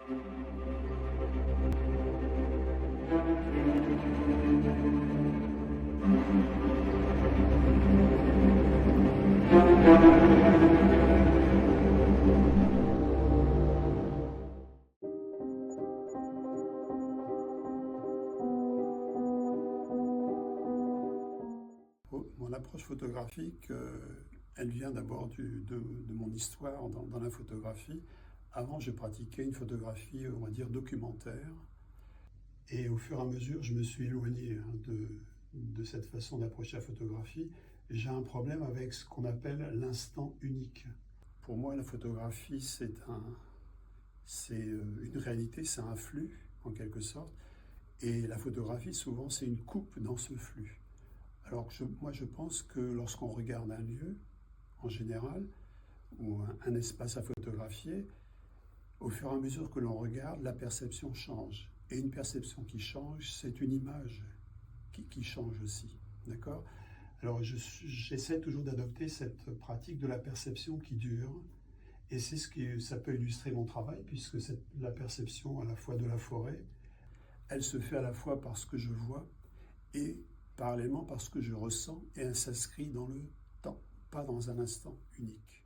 Mon approche photographique, elle vient d'abord de mon histoire dans la photographie. Avant, je pratiquais une photographie, on va dire, documentaire. Et au fur et à mesure, je me suis éloigné de cette façon d'approcher la photographie. J'ai un problème avec ce qu'on appelle l'instant unique. Pour moi, la photographie, c'est une réalité, c'est un flux, en quelque sorte. Et la photographie, souvent, c'est une coupe dans ce flux. Alors que moi, je pense que lorsqu'on regarde un lieu, en général, ou un espace à photographier, au fur et à mesure que l'on regarde, la perception change. Et une perception qui change, c'est une image qui change aussi. D'accord? Alors j'essaie toujours d'adopter cette pratique de la perception qui dure. Et c'est ça peut illustrer mon travail, puisque la perception à la fois de la forêt, elle se fait à la fois par ce que je vois et parallèlement par ce que je ressens, et elle s'inscrit dans le temps, pas dans un instant unique.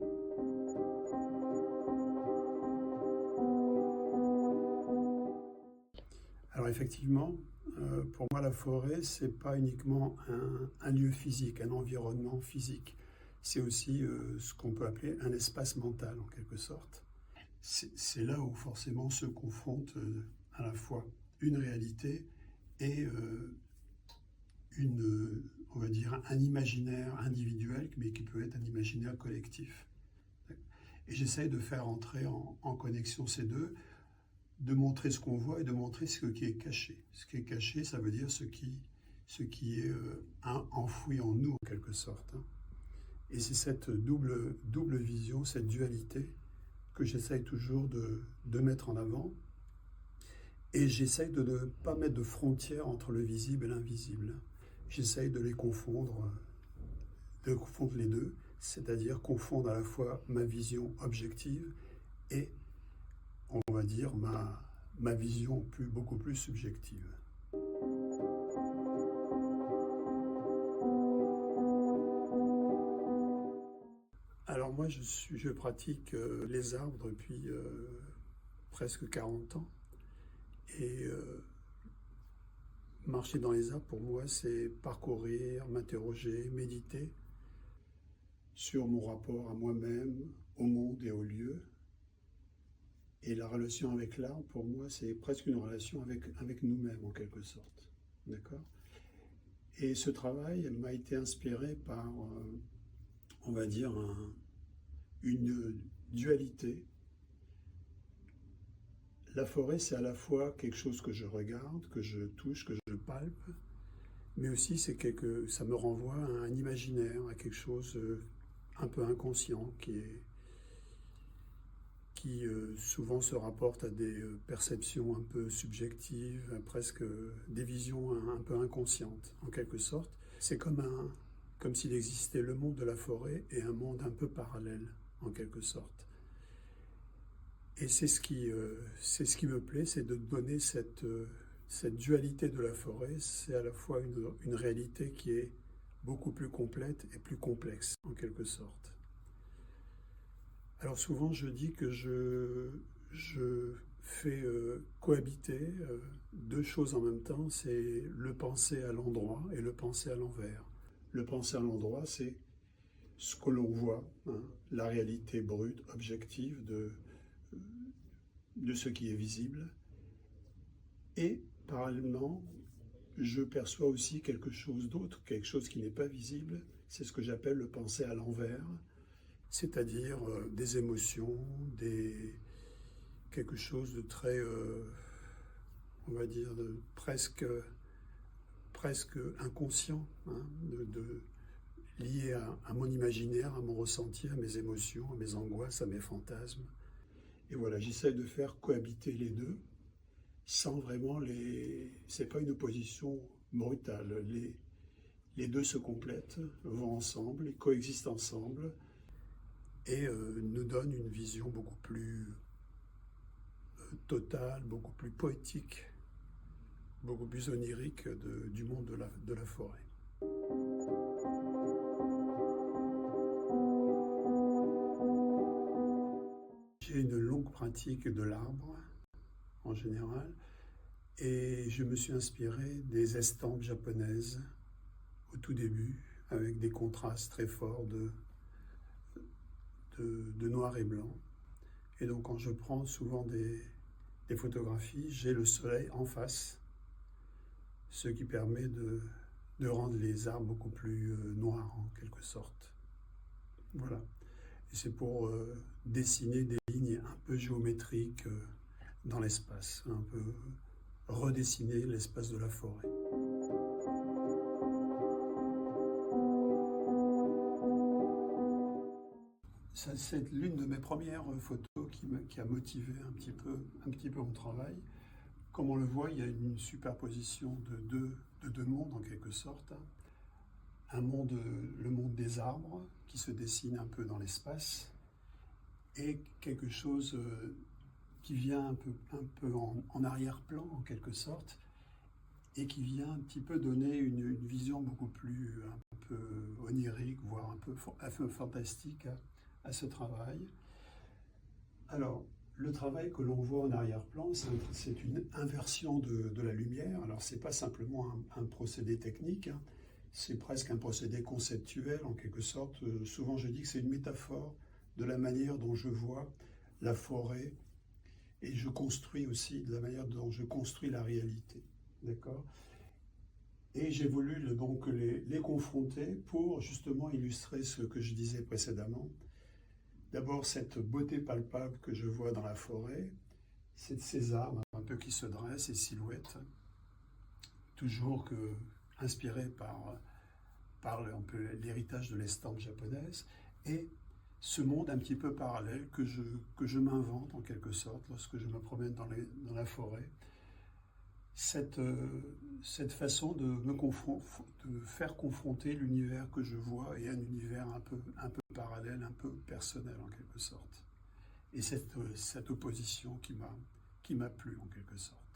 Alors effectivement, pour moi la forêt, c'est pas uniquement un lieu physique, un environnement physique. C'est aussi ce qu'on peut appeler un espace mental en quelque sorte. C'est là où forcément se confrontent à la fois une réalité et on va dire un imaginaire individuel, mais qui peut être un imaginaire collectif. Et j'essaye de faire entrer en connexion ces deux, de montrer ce qu'on voit et de montrer ce qui est caché. Ce qui est caché, ça veut dire ce qui est enfoui en nous, en quelque sorte. Et c'est cette double vision, cette dualité, que j'essaye toujours de mettre en avant. Et j'essaye de ne pas mettre de frontières entre le visible et l'invisible. J'essaye de confondre les deux, c'est-à-dire confondre à la fois ma vision objective et, on va dire, ma vision beaucoup plus subjective. Alors moi, je pratique les arbres depuis presque 40 ans. Et marcher dans les arbres, pour moi, c'est parcourir, m'interroger, méditer sur mon rapport à moi-même, au monde et au lieu. Et la relation avec l'arbre, pour moi, c'est presque une relation avec nous-mêmes, en quelque sorte. D'accord? Et ce travail m'a été inspiré par, on va dire, une dualité. La forêt, c'est à la fois quelque chose que je regarde, que je touche, que je palpe, mais aussi ça me renvoie à un imaginaire, à quelque chose un peu inconscient qui souvent se rapporte à des perceptions un peu subjectives, presque des visions un peu inconscientes, en quelque sorte. C'est comme s'il existait le monde de la forêt et un monde un peu parallèle, en quelque sorte. Et c'est ce qui me plaît, c'est de donner cette dualité de la forêt. C'est à la fois une réalité qui est beaucoup plus complète et plus complexe, en quelque sorte. Alors souvent, je dis que je fais cohabiter deux choses en même temps, c'est le penser à l'endroit et le penser à l'envers. Le penser à l'endroit, c'est ce que l'on voit, hein, la réalité brute, objective de ce qui est visible. Et parallèlement, je perçois aussi quelque chose d'autre, quelque chose qui n'est pas visible. C'est ce que j'appelle le penser à l'envers, c'est-à-dire des émotions, quelque chose de très, on va dire, presque inconscient, hein, lié à mon imaginaire, à mon ressenti, à mes émotions, à mes angoisses, à mes fantasmes. Et voilà, j'essaie de faire cohabiter les deux sans vraiment c'est pas une opposition brutale. Les deux se complètent, vont ensemble, ils coexistent ensemble et nous donnent une vision beaucoup plus total, beaucoup plus poétique, beaucoup plus onirique du monde de la forêt. J'ai une longue pratique de l'arbre, en général, et je me suis inspiré des estampes japonaises au tout début, avec des contrastes très forts de noir et blanc. Et donc quand je prends souvent des photographies, j'ai le soleil en face, ce qui permet de rendre les arbres beaucoup plus noirs en quelque sorte. Voilà. Et c'est pour dessiner des lignes un peu géométriques dans l'espace, un peu redessiner l'espace de la forêt. C'est l'une de mes premières photos qui a motivé un petit peu mon travail. Comme on le voit, il y a une superposition de deux mondes en quelque sorte. Le monde des arbres qui se dessine un peu dans l'espace et quelque chose qui vient un peu en arrière-plan en quelque sorte et qui vient un petit peu donner une vision beaucoup plus un peu onirique, voire un peu fantastique à ce travail. Alors, le travail que l'on voit en arrière-plan, c'est une inversion de la lumière. Alors, ce n'est pas simplement un procédé technique, hein. C'est presque un procédé conceptuel en quelque sorte. Souvent, je dis que c'est une métaphore de la manière dont je vois la forêt et je construis aussi de la manière dont je construis la réalité. D'accord ? Et j'ai voulu donc les confronter pour justement illustrer ce que je disais précédemment. D'abord, cette beauté palpable que je vois dans la forêt, c'est de ces arbres un peu qui se dressent, ces silhouettes, toujours inspirées par l'héritage de l'estampe japonaise, et ce monde un petit peu parallèle que je m'invente en quelque sorte lorsque je me promène dans la forêt. Cette façon de faire confronter l'univers que je vois et un univers un peu parallèle, un peu personnel en quelque sorte. Et cette opposition qui m'a plu en quelque sorte.